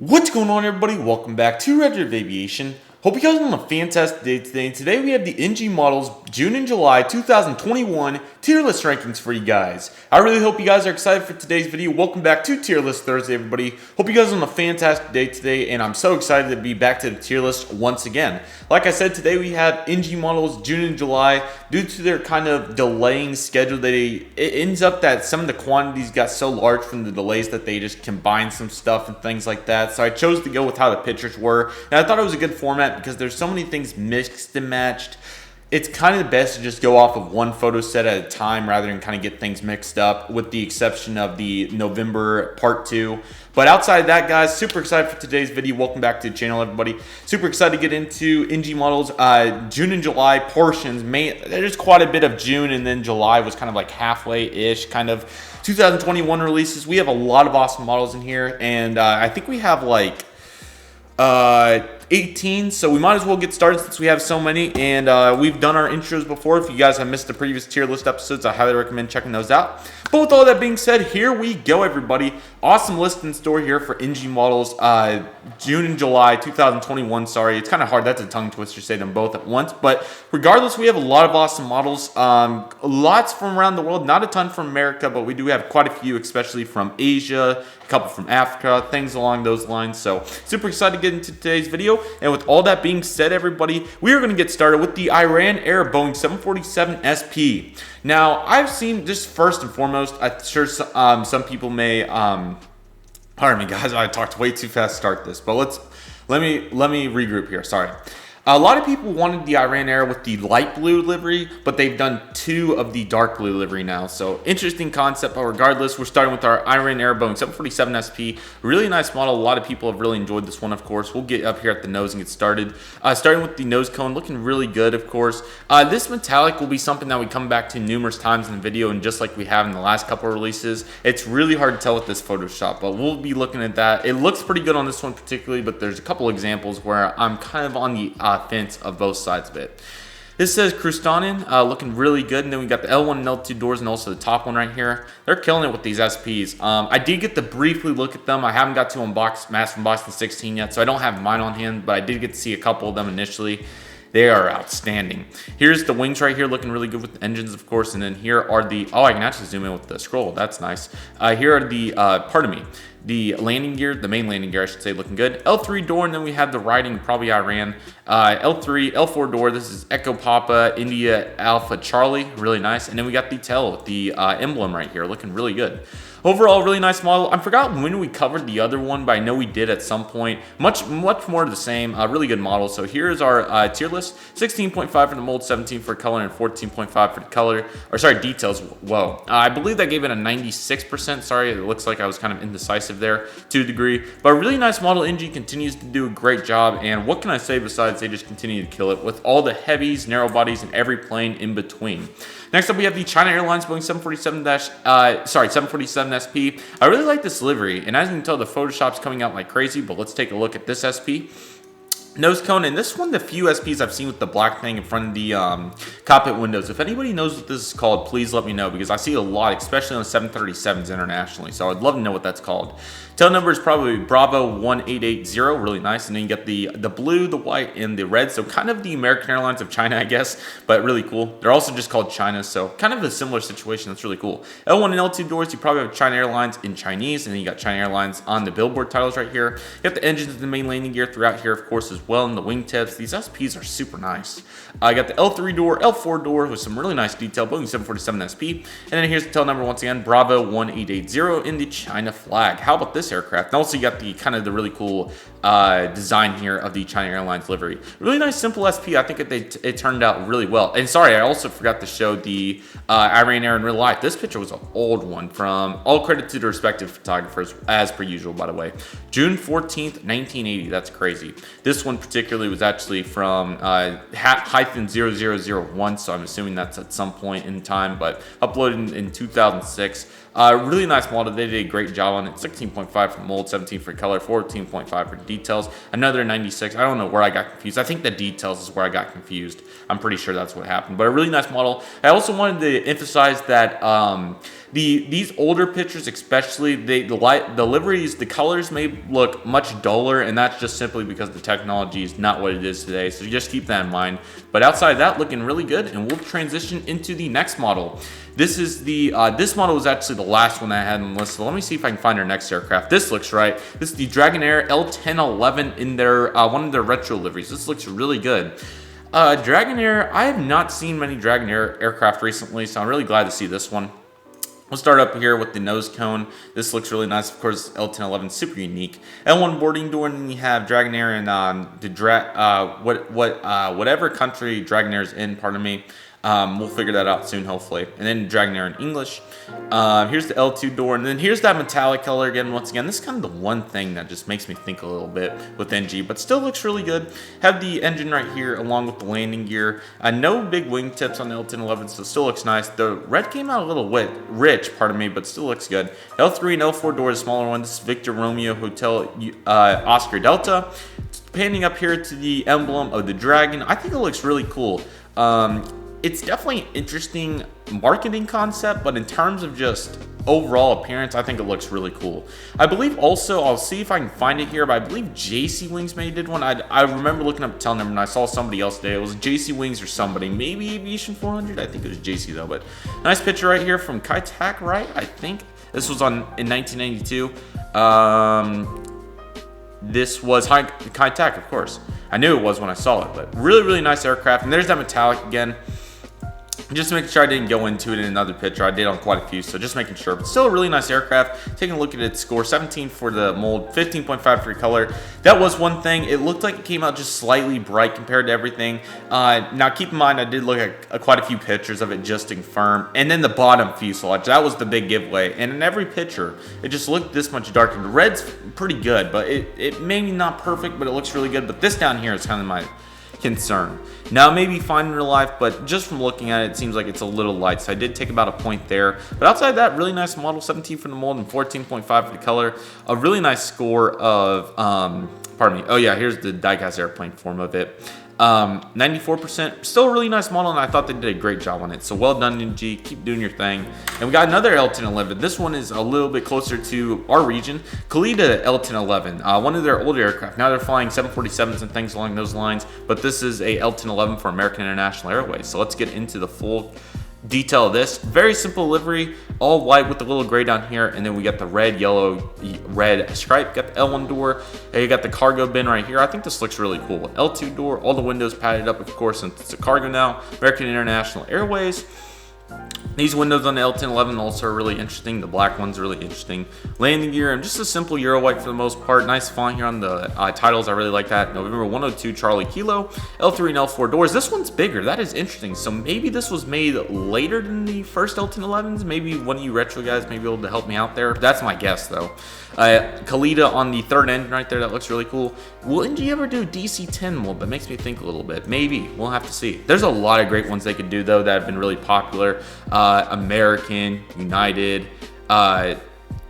What's going on, everybody? Welcome back to Redriveraviation. Hope you guys are on a fantastic day today. And today we have the NG models June and July 2021 tier list rankings for you guys. I really hope you guys are excited for today's video. Welcome back to Tier List Thursday, everybody. Hope you guys are on a fantastic day today, and I'm so excited to be back to the tier list once again. Like I said, today we have NG models June and July. Due to their kind of delaying schedule, it ends up that some of the quantities got so large from the delays that they just combined some stuff and things like that. So I chose to go with how the pictures were, and I thought it was a good format because there's so many things mixed and matched. It's kind of best to just go off of one photo set at a time rather than kind of get things mixed up, with the exception of the November part 2. But outside of that, guys, super excited for today's video. Welcome back to the channel, everybody. Super excited to get into NG models. June and July portions. There's quite a bit of June, and then July was kind of like halfway-ish, kind of 2021 releases. We have a lot of awesome models in here, and I think we have like 18, so we might as well get started since we have so many. And we've done our intros before. If you guys have missed the previous tier list episodes, I highly recommend checking those out. But with all that being said, here we go, everybody. Awesome list in store here for NG models June and July 2021. Sorry, it's kind of hard. That's a tongue twister to say them both at once. But regardless, we have a lot of awesome models. Lots from around the world. Not a ton from America, but we do have quite a few, especially from Asia, a couple from Africa, things along those lines. So super excited to get into today's video. And with all that being said, everybody, we are going to get started with the Iran Air Boeing 747 SP. Now, I've seen, just first and foremost, I'm sure some people may, pardon me, guys, I talked way too fast to start this, but let me regroup here. Sorry. A lot of people wanted the Iran Air with the light blue livery, but they've done 2 of the dark blue livery now. So interesting concept, but regardless, we're starting with our Iran Air Boeing 747 SP. Really nice model. A lot of people have really enjoyed this one, of course. We'll get up here at the nose and get started. Starting with the nose cone, looking really good, of course. This metallic will be something that we come back to numerous times in the video, and just like we have in the last couple of releases, it's really hard to tell with this Photoshop, but we'll be looking at that. It looks pretty good on this one particularly, but there's a couple examples where I'm kind of on the fence of both sides of it. This says Krustanin, looking really good. And then we got the L1 and L2 doors, and also the top one right here. They're killing it with these SPs. I did get to briefly look at them. I haven't got to unbox Mass from Boston 16 yet, so I don't have mine on hand, but I did get to see a couple of them initially. They are outstanding. Here's the wings right here, looking really good with the engines, of course. And then here are the, oh, I can actually zoom in with the scroll. That's nice. Here are the, the landing gear, the main landing gear, I should say, looking good. L3 door, and then we have the writing, probably Iran. L3, L4 door, this is Echo Papa, India Alpha Charlie, really nice. And then we got the tail with the emblem right here, looking really good. Overall, really nice model. I forgot when we covered the other one, but I know we did at some point. Much more of the same. Really good model. So here's our tier list. 16.5 for the mold, 17 for color, and 14.5 for the color. Or sorry, details. Whoa. I believe that gave it a 96%. Sorry, it looks like I was kind of indecisive there to a degree. But a really nice model. NG continues to do a great job. And what can I say besides they just continue to kill it with all the heavies, narrow bodies, and every plane in between. Next up, we have the China Airlines Boeing 747 SP. I really like this livery, and as you can tell, the Photoshop's coming out like crazy, but let's take a look at this SP. Nose cone, and this one, the few SPs I've seen with the black thing in front of the cockpit windows. If anybody knows what this is called, please let me know, because I see a lot, especially on 737s internationally, so I'd love to know what that's called. Tail number is probably Bravo 1880, really nice. And then you get the blue, the white, and the red. So kind of the American Airlines of China, I guess, but really cool. They're also just called China, so kind of a similar situation. That's really cool. L1 and L2 doors, you probably have China Airlines in Chinese, and then you got China Airlines on the billboard titles right here. You have the engines and the main landing gear throughout here, of course, as well, and the wingtips. These SPs are super nice. I got the L3 door, L4 door with some really nice detail, Boeing 747 SP. And then here's the tail number once again, Bravo 1880 in the China flag. How about this aircraft? And also you got the kind of the really cool design here of the China Airlines livery. Really nice, simple SP. I think it turned out really well. And sorry, I also forgot to show the Iran Air in real life. This picture was an old one. From all credit to the respective photographers, as per usual, by the way. June 14th, 1980. That's crazy. This one particularly was actually from -0001, so I'm assuming that's at some point in time, but uploaded in 2006. Really nice model. They did a great job on it. 16.5 for mold, 17 for color, 14.5 for details. Another 96. I don't know where I got confused. I think the details is where I got confused. I'm pretty sure that's what happened. But a really nice model. I also wanted to emphasize that these older pictures, especially the liveries, the colors may look much duller, and that's just simply because the technology is not what it is today. So just keep that in mind. But outside of that, looking really good, and we'll transition into the next model. This is the this model was actually the last one I had on the list. So let me see if I can find our next aircraft. This looks right. This is the Dragonair L-1011 in their one of their retro liveries. This looks really good. Dragonair, I have not seen many Dragonair aircraft recently, so I'm really glad to see this one. We'll start up here with the nose cone. This looks really nice. Of course, L-1011 super unique. L1 boarding door, and then you have Dragonair and whatever country Dragonair's in. Pardon me. We'll figure that out soon, hopefully. And then Dragonair in English. Here's the L2 door, and then here's that metallic color again. Once again, this is kind of the one thing that just makes me think a little bit with NG, but still looks really good. Have the engine right here along with the landing gear. No big wingtips on the L-1011, so it still looks nice. The red came out a little rich, pardon me, but still looks good. L3 and L4 door is a smaller one. This is Victor Romeo Hotel Oscar Delta. Panning up here to the emblem of the dragon. I think it looks really cool. It's definitely an interesting marketing concept, but in terms of just overall appearance, I think it looks really cool. I believe also, I'll see if I can find it here, but I believe JC Wings may did one. I remember looking up the tail number, and I saw somebody else today. It was JC Wings or somebody, maybe Aviation 400. I think it was JC though, but nice picture right here from Kalitta, right? I think this was in 1992. This was Kalitta, of course. I knew it was when I saw it, but really, really nice aircraft. And there's that metallic again. Just making sure I didn't go into it in another picture. I did on quite a few, so just making sure. But still a really nice aircraft. Taking a look at its score, 17 for the mold, 15.5 for color. That was one thing. It looked like it came out just slightly bright compared to everything. Now keep in mind, I did look at quite a few pictures of it just to confirm. And then the bottom fuselage, that was the big giveaway. And in every picture, it just looked this much darker. The red's pretty good, but it maybe not perfect, but it looks really good. But this down here is kind of my concern. Now maybe fine in real life, but just from looking at it, it seems like it's a little light, so I did take about a point there. But outside that, really nice model, 17 for the mold and 14.5 for the color. A really nice score of pardon me, oh yeah, here's the diecast airplane form of it. 94%, still a really nice model, and I thought they did a great job on it. So well done, NG. Keep doing your thing. And we got another L-1011. This one is a little bit closer to our region. Kalitta L-1011, one of their older aircraft. Now they're flying 747s and things along those lines, but this is a L-1011 for American International Airways. So let's get into the full detail of this. Very simple livery, all white with a little gray down here, and then we got the red, yellow, red stripe. Got the L1 door, and you got the cargo bin right here. I think this looks really cool. L2 door, all the windows padded up, of course, since it's a cargo now. American International Airways. These windows on the L-1011 also are really interesting. The black one's really interesting. Landing gear, and just a simple Euro white for the most part. Nice font here on the titles. I really like that. November 102 Charlie Kilo. L3 and L4 doors. This one's bigger. That is interesting. So maybe this was made later than the first L-1011s. Maybe one of you retro guys may be able to help me out there. That's my guess, though. Kalitta on the third engine right there. That looks really cool. Will NG ever do DC-10 mold? That makes me think a little bit. Maybe. We'll have to see. There's a lot of great ones they could do, though, that have been really popular. American, United, and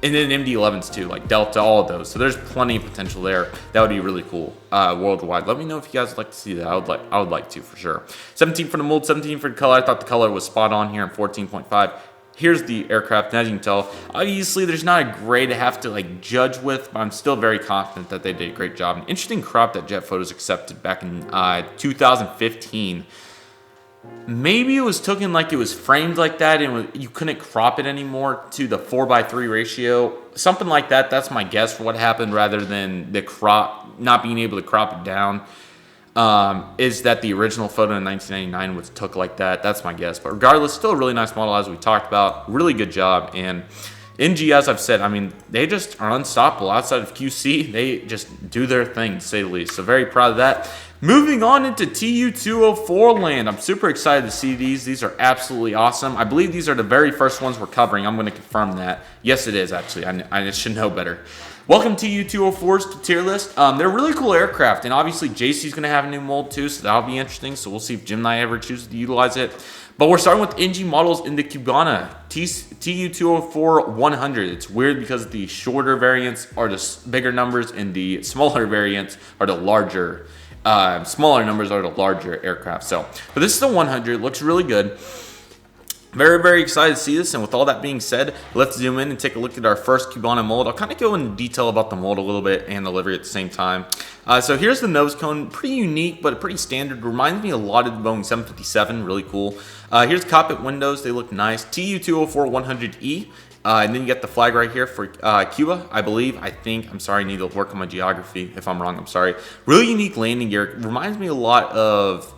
then MD-11s too, like Delta, all of those. So there's plenty of potential there. That would be really cool worldwide. Let me know if you guys would like to see that. I would like to for sure. 17 for the mold, 17 for the color. I thought the color was spot on here, and 14.5. Here's the aircraft, and as you can tell, obviously there's not a grade to have to like judge with, but I'm still very confident that they did a great job. An interesting crop that Jet Photos accepted back in 2015. Maybe it was taken like it was framed like that and you couldn't crop it anymore to the 4:3 ratio. Something like that. That's my guess for what happened, rather than the crop, not being able to crop it down. Is that the original photo in 1999 was took like that? That's my guess. But regardless, still a really nice model as we talked about. Really good job. And NG, as I've said, I mean, they just are unstoppable. Outside of QC, they just do their thing, to say the least. So very proud of that. Moving on into Tu-204 land. I'm super excited to see these. These are absolutely awesome. I believe these are the very first ones we're covering. I'm going to confirm that. Yes, it is, actually. I should know better. Welcome Tu-204s to tier list. They're really cool aircraft, and obviously JC's going to have a new mold too, so that'll be interesting. So we'll see if Gemini ever chooses to utilize it. But we're starting with NG models in the Cubana Tu-204-100. It's weird because the shorter variants are the bigger numbers, and the smaller variants are the larger. Smaller numbers are the larger aircraft. So, but this is the 100. Looks really good. Very, very excited to see this, and with all that being said, let's zoom in and take a look at our first Cubana mold. I'll kind of go into detail about the mold a little bit and the livery at the same time. So here's the nose cone, pretty unique, but pretty standard. Reminds me a lot of the Boeing 757, really cool. Here's cockpit windows, they look nice. Tu-204-100E. And then you get the flag right here for Cuba, I believe. I'm sorry, I need to work on my geography. If I'm wrong, I'm sorry. Really unique landing gear. Reminds me a lot of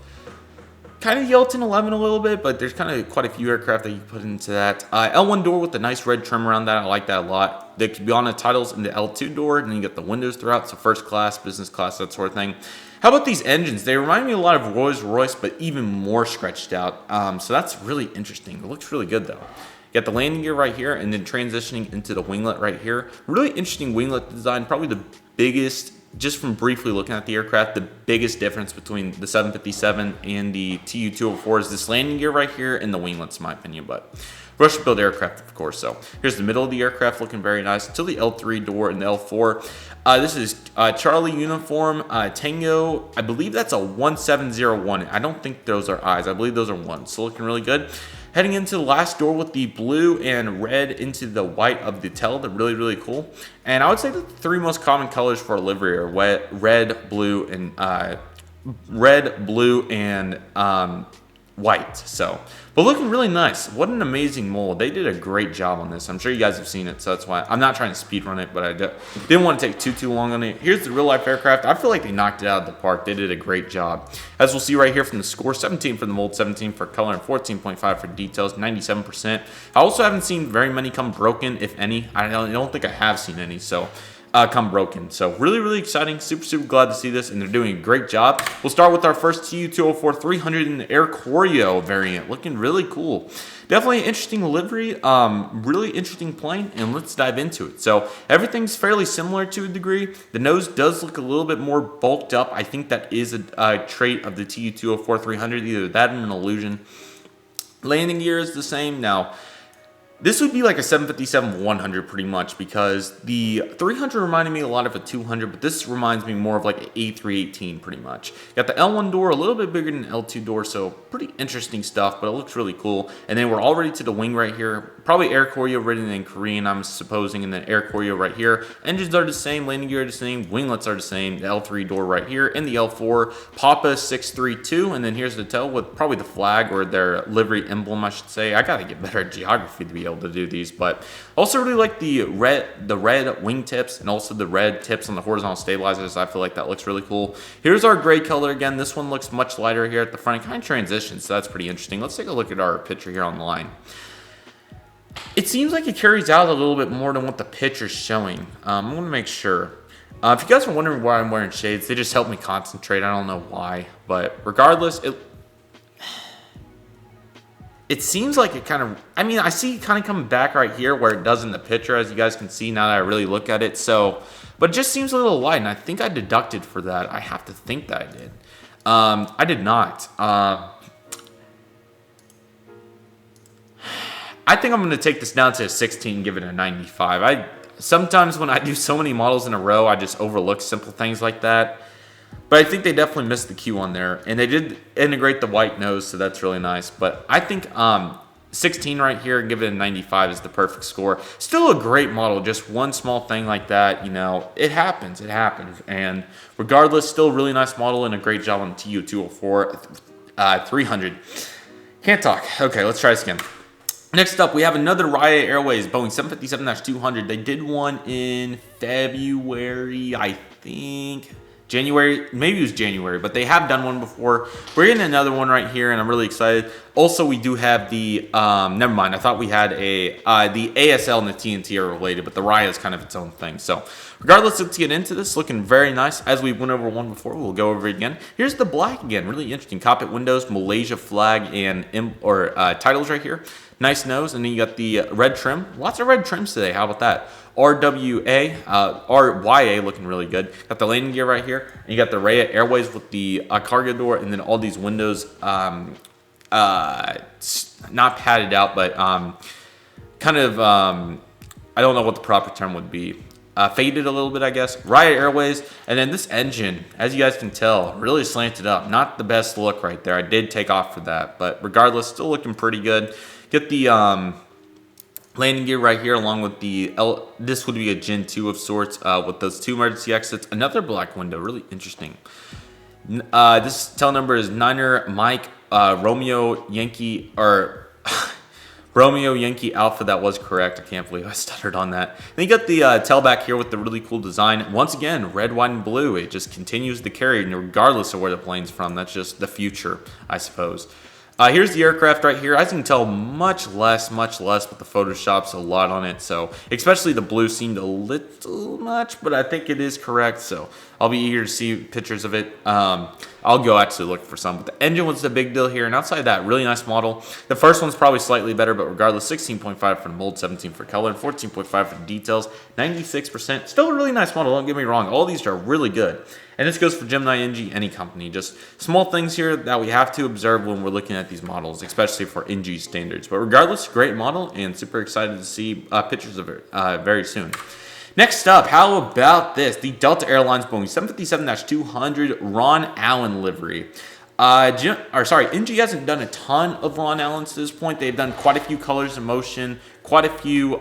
kind of the L-1011 a little bit, but there's kind of quite a few aircraft that you put into that. L1 door with the nice red trim around that. I like that a lot. The Cubana titles in the L2 door, and then you get the windows throughout, so first class, business class, that sort of thing. How about these engines? They remind me a lot of Rolls-Royce, but even more stretched out. So that's really interesting. It looks really good, though. You got the landing gear right here, and then transitioning into the winglet right here. Really interesting winglet design. Probably the biggest, just from briefly looking at the aircraft, the biggest difference between the 757 and the Tu-204 is this landing gear right here and the winglets, in my opinion. But Russian built aircraft, of course. So here's the middle of the aircraft looking very nice until the L3 door and the L4. This is Charlie Uniform Tango. I believe that's a 1701. I don't think those are eyes. I believe those are ones. So looking really good. Heading into the last door with the blue and red into the white of the tail. They're really, really cool. And I would say that the three most common colors for a livery are red, blue, and white. So, but looking really nice. What an amazing mold. They did a great job on this. I'm sure you guys have seen it, so that's why I'm not trying to speed run it, but I didn't want to take too long on it. Here's the real life aircraft. I feel like they knocked it out of the park. They did a great job. As we'll see right here from the score, 17 for the mold, 17 for color, and 14.5 for details, 97%. I also haven't seen very many come broken, if any. I don't think I have seen any, so come broken. So really, really exciting. Super glad to see this, and they're doing a great job. We'll start with our first Tu-204-300 in the Air Koryo variant. Looking really cool. Definitely an interesting livery, really interesting plane, and let's dive into it. So everything's fairly similar to a degree. The nose does look a little bit more bulked up. I think that is a trait of the Tu-204-300, either that or an illusion. Landing gear is the same. Now, this would be like a 757-100 pretty much, because the 300 reminded me a lot of a 200, but this reminds me more of like an A318 pretty much. Got the L1 door a little bit bigger than the L2 door, so pretty interesting stuff, but it looks really cool. And then we're already to the wing right here. Probably Air Koryo written in Korean, I'm supposing, and then Air Koryo right here. Engines are the same, landing gear are the same, winglets are the same, the L3 door right here, and the L4, Papa 632, and then here's the tail with probably the flag or their livery emblem, I should say. I gotta get better at geography to be able to do these, but also really like the red wing tips and also the red tips on the horizontal stabilizers. I feel like that looks really cool. Here's our gray color again. This one looks much lighter here at the front. It kind of transitions, so that's pretty interesting. Let's take a look at our picture here on the line. It seems like it carries out a little bit more than what the picture's showing. I'm going to make sure. If you guys are wondering why I'm wearing shades, they just help me concentrate. I don't know why, but regardless, it seems like it kind of, I see it kind of coming back right here where it does in the picture, as you guys can see now that I really look at it. So, but it just seems a little light, and I think I deducted for that. I have to think that I did. I did not. I think I'm going to take this down to a 16 and give it a 95. Sometimes when I do so many models in a row, I just overlook simple things like that. But I think they definitely missed the Q on there. And they did integrate the white nose, so that's really nice. But I think 16 right here and give it a 95 is the perfect score. Still a great model, just one small thing like that, it happens. And regardless, still a really nice model and a great job on Tu-204-300. Can't talk. Okay, let's try this again. Next up, we have another Raya Airways Boeing 757-200. They did one in February, I think. January, maybe it was January, but they have done one before. We're getting another one right here, and I'm really excited. Also, we do have the, never mind, I thought we had the ASL and the TNT are related, but the Raya is kind of its own thing. So, regardless, let's get into this. Looking very nice. As we went over one before, we'll go over it again. Here's the black again, really interesting. Cockpit windows, Malaysia flag, and titles right here. Nice nose, and then you got the red trim. Lots of red trims today. How about that? RYA looking really good. Got the landing gear right here, and you got the Raya Airways with the cargo door, and then all these windows, not padded out, but kind of, I don't know what the proper term would be. Faded a little bit, I guess. Raya Airways, and then this engine, as you guys can tell, really slanted up. Not the best look right there. I did take off for that, but regardless, still looking pretty good. Get the landing gear right here, along with the this would be a Gen 2 of sorts, with those 2 emergency exits. Another black window, really interesting. This tail number is Niner Mike Romeo Yankee, or Romeo Yankee Alpha. That was correct. I can't believe I stuttered on that. Then you got the tailback here with the really cool design. Once again, red, white, and blue. It just continues to carry, regardless of where the plane's from. That's just the future, I suppose. Here's the aircraft right here. As you can tell, much less, but the Photoshop's a lot on it. So, especially the blue seemed a little much, but I think it is correct. So, I'll be eager to see pictures of it. I'll go actually look for some. But the engine was the big deal here. And outside of that, really nice model. The first one's probably slightly better, but regardless, 16.5 for the mold, 17 for color, and 14.5 for the details. 96%. Still a really nice model, don't get me wrong. All these are really good. And this goes for Gemini, NG, any company. Just small things here that we have to observe when we're looking at these models, especially for NG standards. But regardless, great model, and super excited to see pictures of it very soon. Next up, how about this? The Delta Airlines Boeing 757-200 Ron Allen livery. NG hasn't done a ton of Ron Allens to this point. They've done quite a few colors in motion, quite a few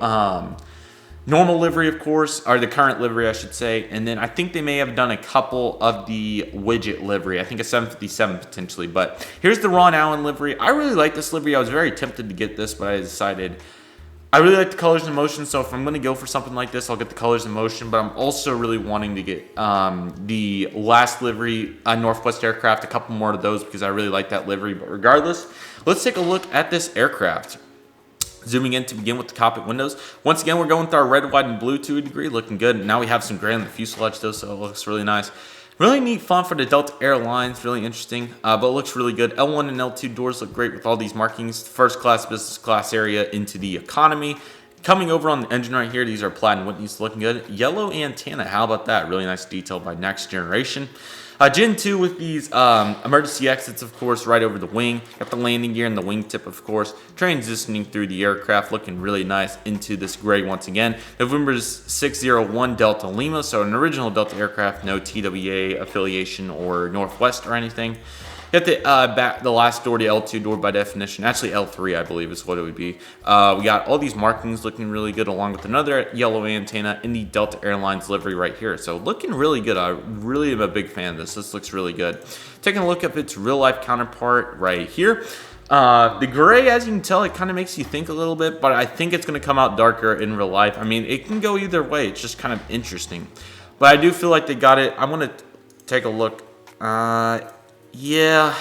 normal livery, of course, or the current livery, I should say. And then I think they may have done a couple of the widget livery. I think a 757 potentially. But here's the Ron Allen livery. I really like this livery. I was very tempted to get this, but I decided I really like the colors in motion. So if I'm going to go for something like this, I'll get the colors in motion. But I'm also really wanting to get the last livery Northwest aircraft, a couple more of those, because I really like that livery. But regardless, let's take a look at this aircraft. Zooming in to begin with the cockpit windows. Once again, we're going with our red, white, and blue to a degree. Looking good. Now we have some gray on the fuselage though, so it looks really nice. Really neat font for the Delta Airlines. Really interesting, but it looks really good. L1 and L2 doors look great with all these markings. First class, business class area into the economy. Coming over on the engine right here, these are plaid and Whitney's looking good. Yellow antenna, how about that? Really nice detail by Next Generation. Gen 2 with these emergency exits, of course, right over the wing. Got the landing gear and the wingtip, of course. Transitioning through the aircraft, looking really nice into this gray once again. November 601 Delta Lima, so an original Delta aircraft, no TWA affiliation or Northwest or anything. Got the last door, the L2 door by definition. Actually, L3, I believe, is what it would be. We got all these markings looking really good, along with another yellow antenna in the Delta Airlines livery right here. So looking really good. I really am a big fan of this. This looks really good. Taking a look at its real-life counterpart right here. The gray, as you can tell, it kind of makes you think a little bit, but I think it's going to come out darker in real life. I mean, it can go either way. It's just kind of interesting. But I do feel like they got it. I'm going to take a look. Yeah,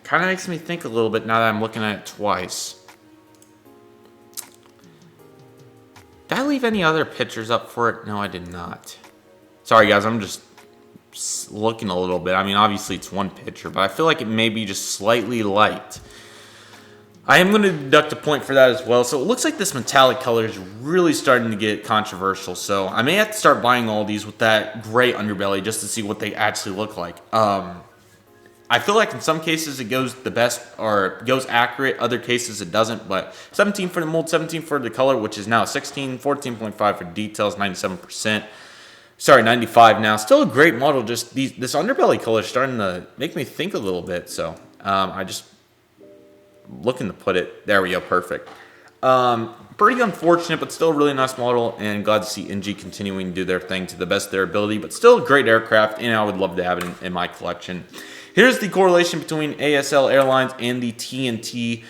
kind of makes me think a little bit now that I'm looking at it twice. Did I leave any other pictures up for it? No, I did not. Sorry, guys, I'm just looking a little bit. I mean, obviously it's one picture, but I feel like it may be just slightly light. I am going to deduct a point for that as well. So it looks like this metallic color is really starting to get controversial. So I may have to start buying all these with that gray underbelly just to see what they actually look like. I feel like in some cases it goes the best or goes accurate. Other cases it doesn't. But 17 for the mold, 17 for the color, which is now 16, 14.5 for details, 97%. Sorry, 95 now. Still a great model. Just this underbelly color is starting to make me think a little bit. So I just looking to put it, there we go, perfect. Pretty unfortunate, but still a really nice model, and glad to see NG continuing to do their thing to the best of their ability, but still a great aircraft, and I would love to have it in my collection. Here's the correlation between ASL Airlines and the TNT.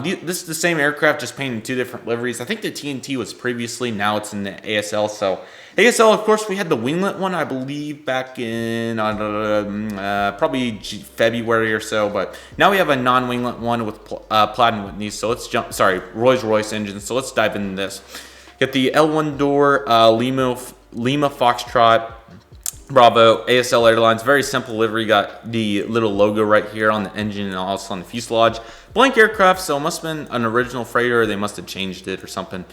This is the same aircraft, just painted in two different liveries. I think the TNT was previously, now it's in the ASL. So ASL, of course, we had the winglet one, I believe, back in probably February or so. But now we have a non-winglet one with Plaid and Whitney. So let's jump, sorry, Rolls-Royce engines. So let's dive into this. Get the L1 door, Lima Foxtrot. Bravo, ASL Airlines, very simple livery. Got the little logo right here on the engine and also on the fuselage. Blank aircraft, so it must have been an original freighter, or they must have changed it or something.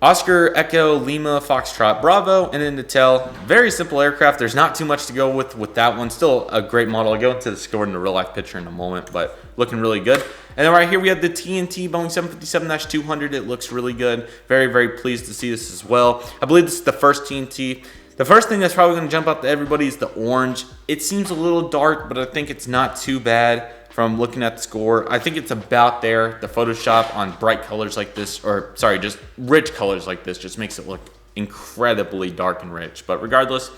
Oscar, Echo, Lima, Foxtrot, Bravo, and then the tail. Very simple aircraft. There's not too much to go with that one. Still a great model. I'll go into the score in the real life picture in a moment, but looking really good. And then right here we have the TNT Boeing 757-200. It looks really good. Very, very pleased to see this as well. I believe this is the first TNT. The first thing that's probably going to jump out to everybody is the orange. It seems a little dark, but I think it's not too bad from looking at the score. I think it's about there. The Photoshop on bright colors like this, or sorry, just rich colors like this, just makes it look incredibly dark and rich. But regardless,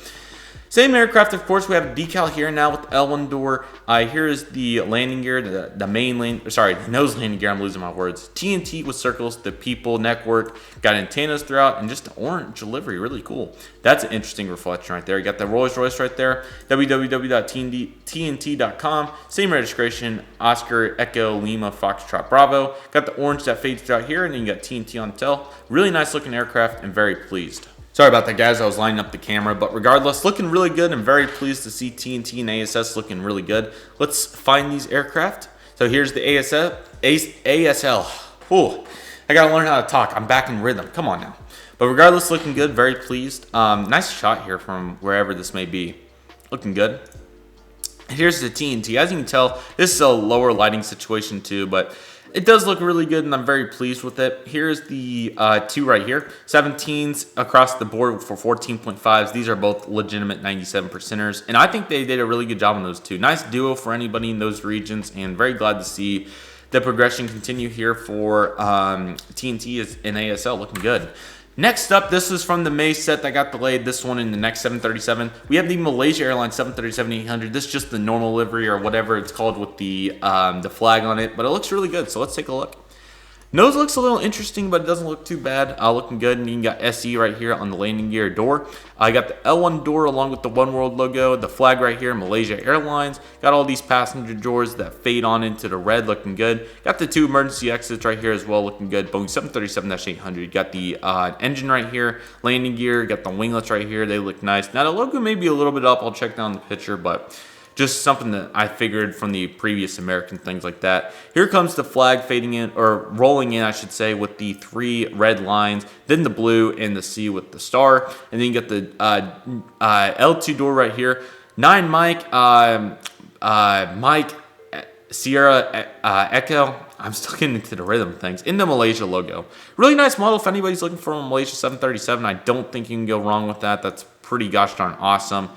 same aircraft, of course. We have a decal here now with the L1 door. Here is the landing gear, the main the nose landing gear. I'm losing my words. TNT with circles, the people network, got antennas throughout, and just the orange livery, really cool. That's an interesting reflection right there. You got the Rolls Royce right there. www.tnt.com. Same registration. Oscar, Echo, Lima, Foxtrot, Bravo. Got the orange that fades throughout here, and then you got TNT on the tail. Really nice looking aircraft, and very pleased. Sorry about that, guys. I was lining up the camera, but regardless, looking really good. I'm very pleased to see TNT and ASS looking really good. Let's find these aircraft. So here's the ASL. Whew. I gotta learn how to talk. I'm back in rhythm. Come on now. But regardless, looking good. Very pleased. Nice shot here from wherever this may be. Looking good. Here's the TNT. As you can tell, this is a lower lighting situation too, but it does look really good, and I'm very pleased with it. Here's the two right here. 17s across the board for 14.5s. These are both legitimate 97%ers, and I think they did a really good job on those two. Nice duo for anybody in those regions, and very glad to see the progression continue here for TNT and ASL. Looking good. Next up, this is from the May set that got delayed. This one in the next 737. We have the Malaysia Airlines 737-800. This is just the normal livery or whatever it's called with the flag on it, but it looks really good. So let's take a look. Nose looks a little interesting, but it doesn't look too bad. Looking good, and you got SE right here on the landing gear door. I got the L1 door along with the One World logo, the flag right here, Malaysia Airlines. Got all these passenger doors that fade on into the red, looking good. Got the two emergency exits right here as well, looking good. Boeing 737-800. Got the engine right here, landing gear. Got the winglets right here. They look nice. Now the logo may be a little bit up. I'll check down the picture, but just something that I figured from the previous American things like that. Here comes the flag fading in, or rolling in, I should say, with the three red lines, then the blue and the C with the star. And then you got the L2 door right here. 9 Mike, Mike, Sierra, Echo. I'm still getting into the rhythm of things. In the Malaysia logo. Really nice model if anybody's looking for a Malaysia 737. I don't think you can go wrong with that. That's pretty gosh darn awesome.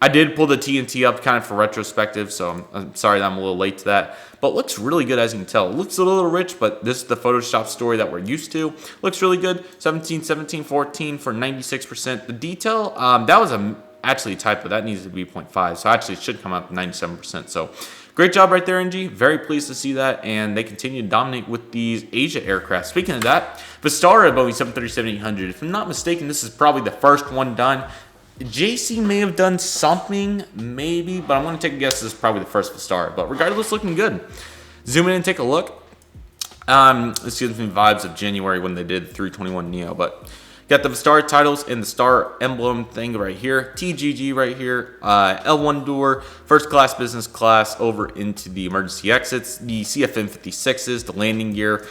I did pull the TNT up kind of for retrospective, so I'm sorry that I'm a little late to that. But looks really good, as you can tell. It looks a little rich, but this is the Photoshop story that we're used to. Looks really good. 17, 17, 14 for 96%. The detail, that was actually a typo. That needs to be 0.5, so actually it should come out to 97%. So great job right there, NG. Very pleased to see that, and they continue to dominate with these Asia aircraft. Speaking of that, Vistara Boeing 737-800. If I'm not mistaken, this is probably the first one done. JC may have done something, maybe, but I'm going to take a guess this is probably the first Vistara. But regardless, looking good. Zoom in and take a look. This gives me vibes of January when they did the 321neo, but got the Vistara titles and the star emblem thing right here. TGG right here. L1 door, first class, business class, over into the emergency exits. The CFM56s, the landing gear.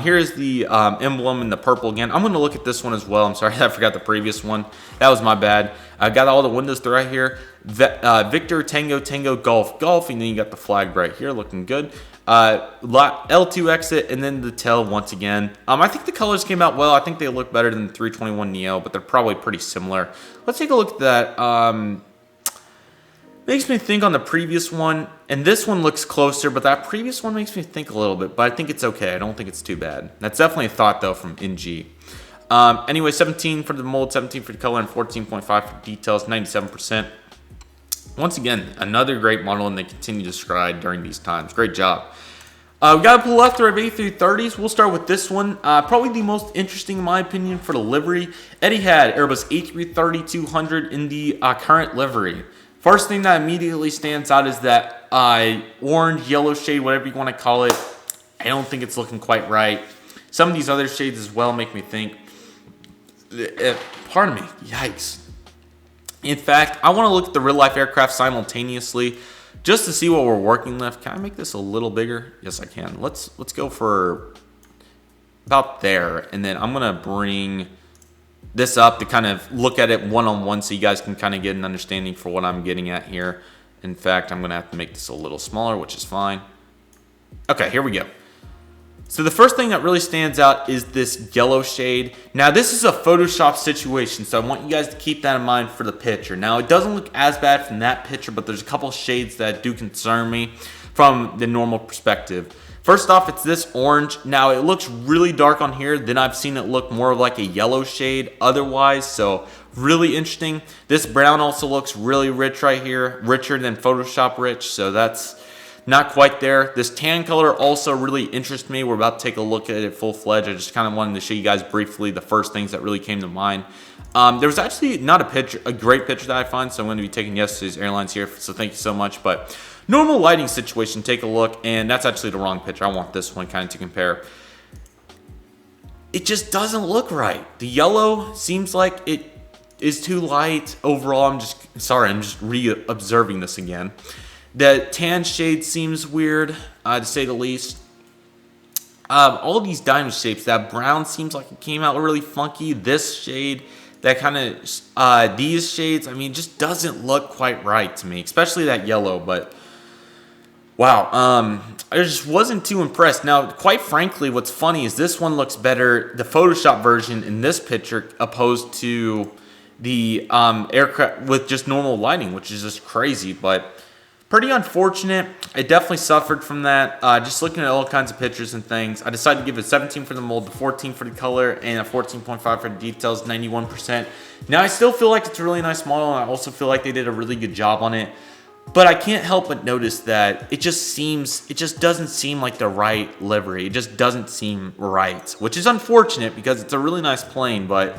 Here's the emblem in the purple again. I'm going to look at this one as well. I'm sorry I forgot the previous one. That was my bad. I got all the windows through right here. Victor, Tango, Tango, Golf, Golf. And then you got the flag right here looking good. L2 exit and then the tail once again. I think the colors came out well. I think they look better than the 321neo, but they're probably pretty similar. Let's take a look at that. Makes me think on the previous one, and this one looks closer, but that previous one makes me think a little bit, but I think it's okay. I don't think it's too bad. That's definitely a thought, though, from NG. Anyway, 17 for the mold, 17 for the color, and 14.5 for details, 97%. Once again, another great model, and they continue to stride during these times. Great job. We got to pull left our A330s. We'll start with this one. Probably the most interesting, in my opinion, for the livery. Etihad Airbus A330-200 in the current livery. First thing that immediately stands out is that orange, yellow shade, whatever you want to call it. I don't think it's looking quite right. Some of these other shades as well make me think, pardon me, yikes. In fact, I want to look at the real life aircraft simultaneously just to see what we're working with. Can I make this a little bigger? Yes, I can. Let's go for about there, and then I'm gonna bring this up to kind of look at it one-on-one so you guys can kind of get an understanding for what I'm getting at here. In fact, I'm gonna have to make this a little smaller, which is fine. Okay, here we go. So the first thing that really stands out is this yellow shade. Now this is a Photoshop situation, so I want you guys to keep that in mind for the picture. Now it doesn't look as bad from that picture, but there's a couple shades that do concern me from the normal perspective. First off, it's this orange. Now it looks really dark on here, then I've seen it look more like a yellow shade otherwise, so really interesting. This brown also looks really rich right here, richer than Photoshop rich, so that's not quite there. This tan color also really interests me. We're about to take a look at it full-fledged. I just kind of wanted to show you guys briefly the first things that really came to mind. There was actually not a great picture that I find, so I'm going to be taking yesterday's airlines here, so thank you so much. But normal lighting situation, take a look, and that's actually the wrong picture. I want this one kind of to compare. It just doesn't look right. The yellow seems like it is too light. Overall, I'm just re-observing this again. The tan shade seems weird, to say the least. All these diamond shapes, that brown seems like it came out really funky. This shade, that kind of, these shades, I mean, just doesn't look quite right to me, especially that yellow, but wow, I just wasn't too impressed. Now, quite frankly, what's funny is this one looks better, the Photoshop version in this picture, opposed to the aircraft with just normal lighting, which is just crazy, but pretty unfortunate. I definitely suffered from that. Just looking at all kinds of pictures and things, I decided to give it 17 for the mold, 14 for the color, and a 14.5 for the details, 91%. Now, I still feel like it's a really nice model, and I also feel like they did a really good job on it. But I can't help but notice that it just doesn't seem like the right livery. It just doesn't seem right, which is unfortunate because it's a really nice plane, but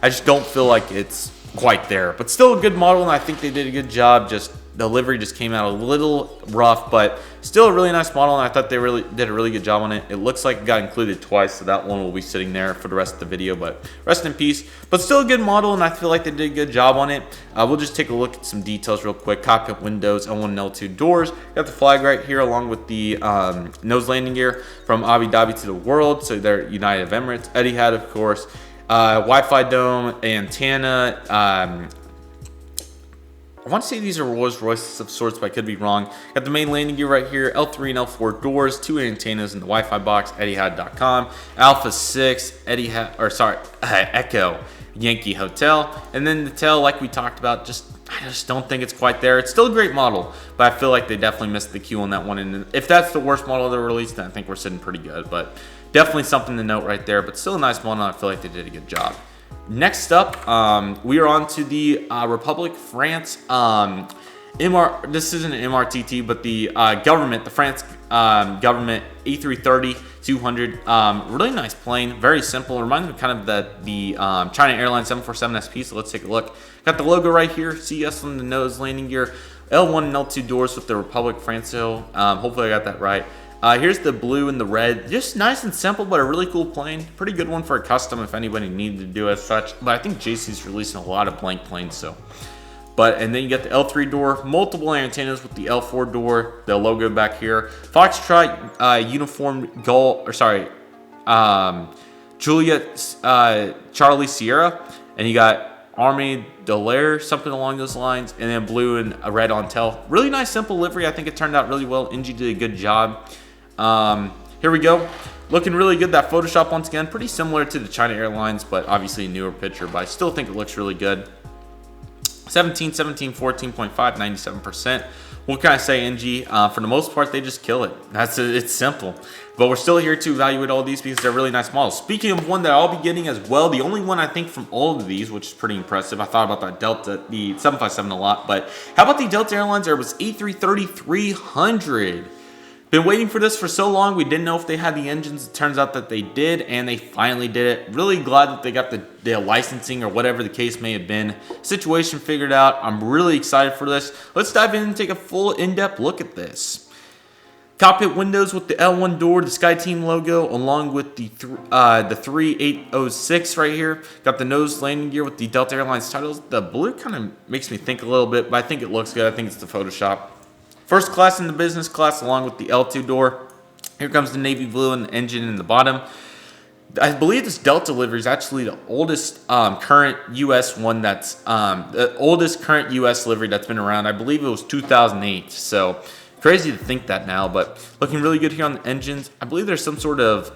I just don't feel like it's quite there. But still a good model, and I think they did a good job. Just the livery just came out a little rough, but still a really nice model, and I thought they really did a really good job on it. It looks like it got included twice, so that one will be sitting there for the rest of the video, but rest in peace. But still a good model, and I feel like they did a good job on it. We'll just take a look at some details real quick. Cockpit windows, L1 and L2 doors. Got the flag right here along with the nose landing gear from Abu Dhabi to the world, so they're United Emirates. Etihad, of course. Wi-Fi dome, antenna, I want to say these are Rolls Royces of sorts, but I could be wrong. Got the main landing gear right here, L3 and L4 doors, 2 antennas in the Wi-Fi box, Etihad.com, Alpha 6, Echo, Yankee Hotel, and then the tail, like we talked about, I just don't think it's quite there. It's still a great model, but I feel like they definitely missed the cue on that one. And if that's the worst model they released, then I think we're sitting pretty good. But definitely something to note right there, but still a nice model. I feel like they did a good job. Next up, we are on to the Republic France this isn't an MRTT, but the government, the France government A330-200, really nice plane, very simple. Reminds me kind of the China Airlines 747 SP. So let's take a look. Got the logo right here, CS on the nose, landing gear, L1 and L2 doors with the Republic France. Hopefully I got that right. Here's the blue and the red. Just nice and simple, but a really cool plane. Pretty good one for a custom if anybody needed to do as such. But I think JC's releasing a lot of blank planes, so. And then you got the L3 door, multiple antennas with the L4 door, the logo back here. Foxtrot uniform Juliet Charlie Sierra, and you got Army Delaire, something along those lines, and then blue and a red on tail. Really nice, simple livery. I think it turned out really well. NG did a good job. Here we go. Looking really good. That Photoshop, once again, pretty similar to the China Airlines, but obviously a newer picture, but I still think it looks really good. 17, 14.5, 97%. What can I say, NG? For the most part, they just kill it. It's simple. But we're still here to evaluate all these because they're really nice models. Speaking of one that I'll be getting as well, the only one I think from all of these, which is pretty impressive. I thought about that Delta, the 757 a lot, but how about the Delta Airlines Airbus A330-300? Been waiting for this for so long. We didn't know if they had the engines. It turns out that they did, and they finally did it. Really glad that they got the licensing or whatever the case may have been. Situation figured out. I'm really excited for this. Let's dive in and take a full in-depth look at this. Cockpit windows with the L1 door, the SkyTeam logo, along with the 3806 right here. Got the nose landing gear with the Delta Airlines titles. The blue kind of makes me think a little bit, but I think it looks good. I think it's the Photoshop. First class and the business class, along with the L2 door. Here comes the navy blue and the engine in the bottom. I believe this Delta livery is actually the oldest current U.S. one that's the oldest current U.S. livery that's been around. I believe it was 2008. So crazy to think that now, but looking really good here on the engines. I believe there's some sort of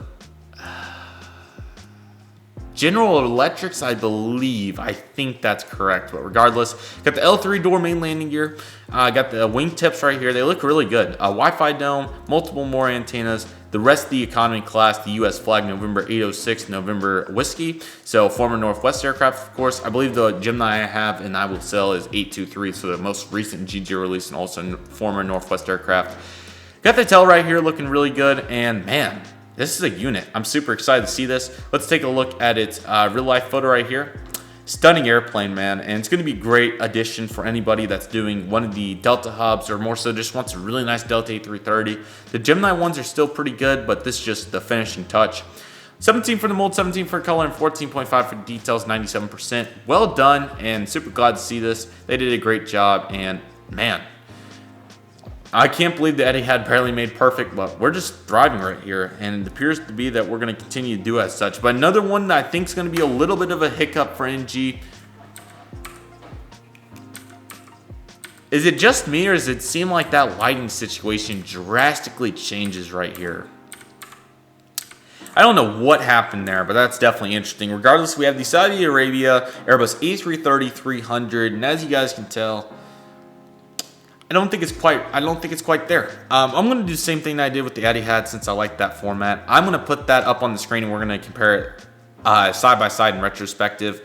General Electrics, I believe. I think that's correct, but regardless, got the L3 door main landing gear. Got the wingtips right here. They look really good. Wi-Fi dome, multiple more antennas. The rest of the economy class, the U.S. flag, November 806, November Whiskey. So former Northwest aircraft, of course. I believe the Gemini I have and I will sell is 823, so the most recent GG release and also former Northwest aircraft. Got the tail right here looking really good, and man, this is a unit. I'm super excited to see this. Let's take a look at its real life photo right here. Stunning airplane, man, and it's going to be a great addition for anybody that's doing one of the Delta hubs or more so just wants a really nice Delta A330. The Gemini ones are still pretty good, but this is just the finishing touch. 17 for the mold, 17 for color, and 14.5 for details, 97%. Well done, and super glad to see this. They did a great job, and man, I can't believe the Etihad barely made perfect, but we're just thriving right here, and it appears to be that we're going to continue to do as such. But another one that I think is going to be a little bit of a hiccup for NG. Is it just me, or does it seem like that lighting situation drastically changes right here? I don't know what happened there, but that's definitely interesting. Regardless, we have the Saudi Arabia Airbus A330-300, and as you guys can tell, I don't think it's quite there. I'm going to do the same thing that I did with the Etihad since I like that format. I'm going to put that up on the screen and we're going to compare it side by side in retrospective.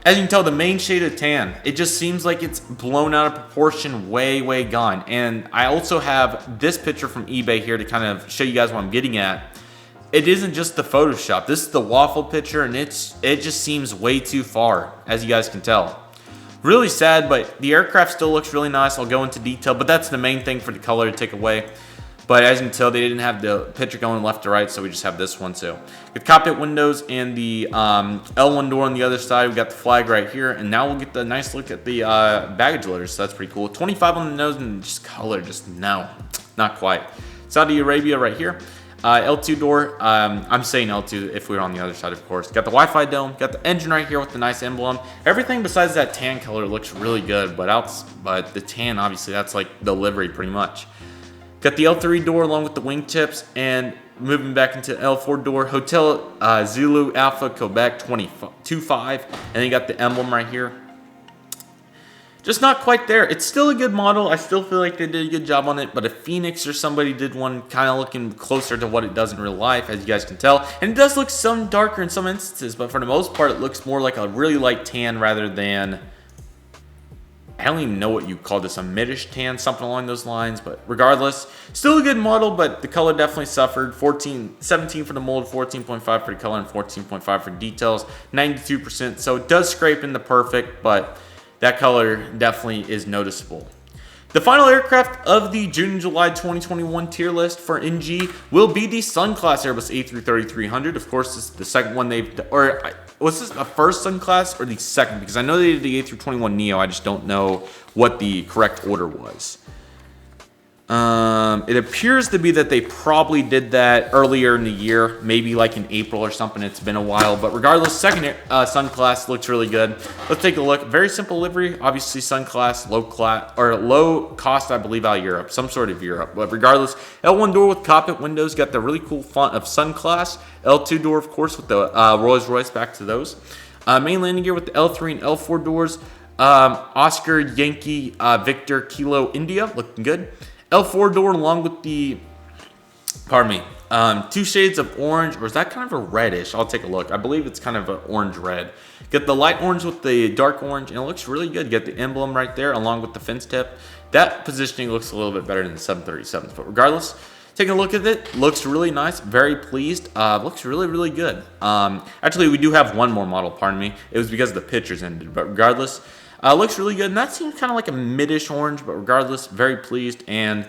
As you can tell, the main shade of tan, it just seems like it's blown out of proportion, way gone. And I also have this picture from eBay here to kind of show you guys what I'm getting at. It isn't just the Photoshop. This is the waffle picture, and it just seems way too far, as you guys can tell. Really sad, but the aircraft still looks really nice. I'll go into detail, but that's the main thing for the color to take away. But as you can tell, they didn't have the picture going left to right, so we just have this one too. With cockpit windows and the L1 door on the other side, we got the flag right here, and now we'll get the nice look at the baggage litters, so that's pretty cool. 25 on the nose and just color, just no, not quite. Saudi Arabia right here. L2 door, I'm saying L2 if we were on the other side, of course. Got the Wi-Fi dome, got the engine right here with the nice emblem. Everything besides that tan color looks really good, but the tan, obviously, that's like the livery pretty much. Got the L3 door along with the wingtips, and moving back into L4 door, Hotel Zulu Alpha Quebec 225, and then you got the emblem right here. Just not quite there. It's still a good model. I still feel like they did a good job on it, but if Phoenix or somebody did one kind of looking closer to what it does in real life, as you guys can tell, and it does look some darker in some instances, but for the most part, it looks more like a really light tan rather than, I don't even know what you call this, a middish tan, something along those lines, but regardless, still a good model, but the color definitely suffered. 17 for the mold, 14.5 for the color, and 14.5 for details, 92%, so it does scrape into perfect, but that color definitely is noticeable. The final aircraft of the June and July 2021 tier list for NG will be the Sunclass Airbus A330-300. Of course, this is the second one or was this the first Sunclass or the second? Because I know they did the A321neo, I just don't know what the correct order was. It appears to be that they probably did that earlier in the year, maybe like in April or something. It's been a while, but regardless, second Sunclass looks really good. Let's take a look. Very simple livery, obviously Sunclass, low cost, I believe, out of Europe, some sort of Europe. But regardless, L1 door with cockpit windows, got the really cool font of Sunclass. L2 door, of course, with the Rolls Royce, back to those. Main landing gear with the L3 and L4 doors. Oscar, Yankee, Victor, Kilo, India, looking good. L4 door along with the, two shades of orange, or is that kind of a reddish? I'll take a look. I believe it's kind of an orange red. Get the light orange with the dark orange, and it looks really good. Get the emblem right there along with the fins tip. That positioning looks a little bit better than the 737s, but regardless, taking a look at it, looks really nice. Very pleased. Looks really good. Actually, we do have one more model, It was because the pictures ended, but regardless, looks really good, and that seems kind of like a middish orange, but regardless, very pleased, and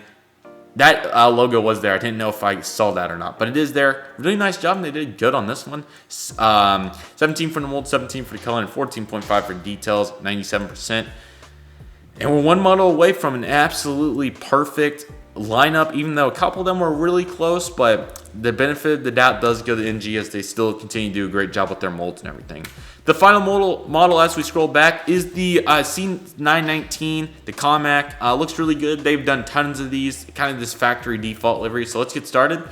that logo was there. I didn't know if I saw that or not, but it is there. Really nice job, and they did good on this one. 17 for the mold, 17 for the color, and 14.5 for details, 97%. And we're one model away from an absolutely perfect lineup, even though a couple of them were really close, but the benefit of the doubt does go to NG as they still continue to do a great job with their molds and everything. The final model as we scroll back is the C919, the Comac. Looks really good. They've done tons of these, kind of this factory default livery. So let's get started.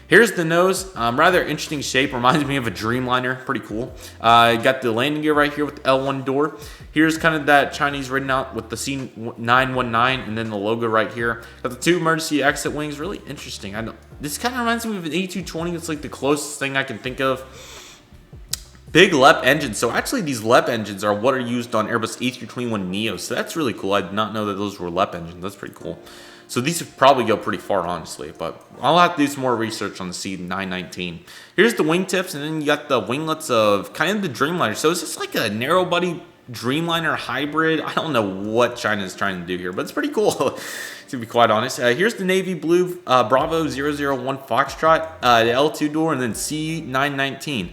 Here's the nose, rather interesting shape, reminds me of a Dreamliner, pretty cool. Got the landing gear right here with the L1 door. Here's kind of that Chinese written out with the C919 and then the logo right here. Got the 2 emergency exit wings, really interesting. This kind of reminds me of an A220, it's like the closest thing I can think of. Big LEP engines, so actually these LEP engines are what are used on Airbus A321neo, so that's really cool. I did not know that those were LEP engines, that's pretty cool. So these would probably go pretty far, honestly, but I'll have to do some more research on the C919. Here's the wingtips, and then you got the winglets of kind of the Dreamliner. So it's just like a narrow body Dreamliner hybrid. I don't know what China is trying to do here, but it's pretty cool, to be quite honest. Here's the navy blue Bravo 001 Foxtrot, the L2 door, and then C919.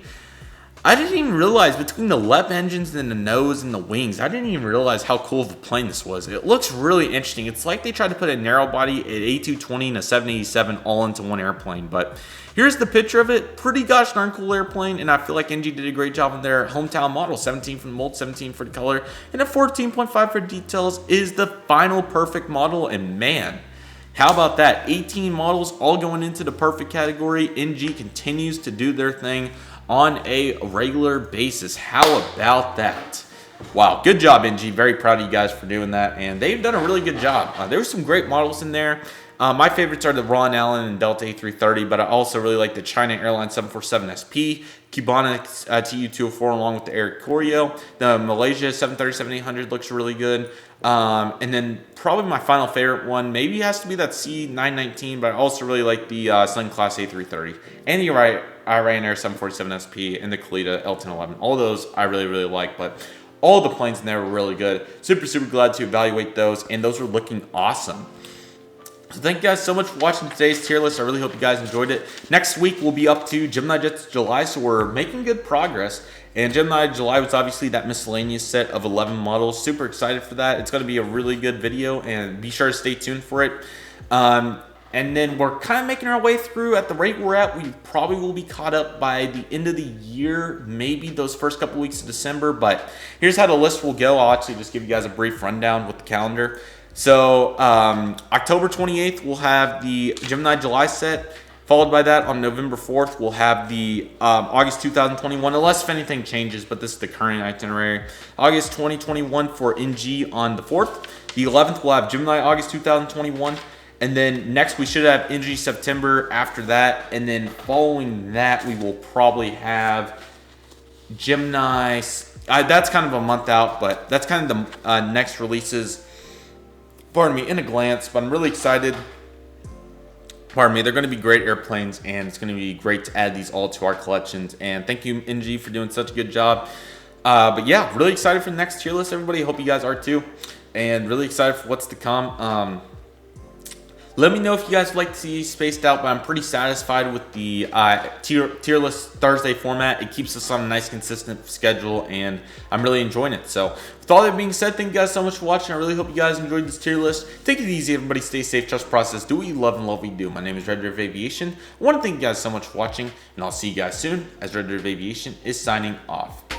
I didn't even realize between the LEP engines and the nose and the wings, I didn't even realize how cool of a plane this was. It looks really interesting. It's like they tried to put a narrow body, an A220, and a 787 all into one airplane. But here's the picture of it. Pretty gosh darn cool airplane, and I feel like NG did a great job on their hometown model. 17 for the mold, 17 for the color, and a 14.5 for details is the final perfect model. And man, how about that? 18 models all going into the perfect category. NG continues to do their thing on a regular basis. How about that? Wow, good job, NG. Very proud of you guys for doing that, and they've done a really good job. There were some great models in there. My favorites are the Ron Allen and Delta A330, but I also really like the China Airlines 747SP, Cubana Tu-204 along with the Air Koryo. The Malaysia 737-800 looks really good. And then probably my final favorite one maybe has to be that C919, but I also really like the Sunclass A330 and the Ryanair 747SP and the Kalitta L-1011. All those I really, really like, but all the planes in there were really good. Super, super glad to evaluate those, and those were looking awesome. So thank you guys so much for watching today's tier list. I really hope you guys enjoyed it. Next week, we'll be up to Gemini Jets July, so we're making good progress. And Gemini July was obviously that miscellaneous set of 11 models. Super excited for that. It's going to be a really good video, and be sure to stay tuned for it. And then we're kind of making our way through. At the rate we're at, we probably will be caught up by the end of the year, maybe those first couple weeks of December. But here's how the list will go. I'll actually just give you guys a brief rundown with the calendar. So October 28th, we'll have the Gemini July set. Followed by that, on November 4th, we'll have the August 2021, unless if anything changes, but this is the current itinerary. August 2021 for NG on the 4th. The 11th, we'll have Gemini August 2021. And then next, we should have NG September after that. And then following that, we will probably have Gemini. That's kind of a month out, but that's kind of the next releases. Pardon me, in a glance, but I'm really excited. Pardon me, they're going to be great airplanes, and it's going to be great to add these all to our collections. And thank you, NG, for doing such a good job. But yeah, really excited for the next tier list, everybody. Hope you guys are too. And really excited for what's to come. Let me know if you guys would like to see spaced out, but I'm pretty satisfied with the tier list Thursday format. It keeps us on a nice, consistent schedule, and I'm really enjoying it. So with all that being said, thank you guys so much for watching. I really hope you guys enjoyed this tier list. Take it easy, everybody. Stay safe, trust the process, do what you love, and love what you do. My name is Redriveraviation. I want to thank you guys so much for watching, and I'll see you guys soon as Redriveraviation is signing off.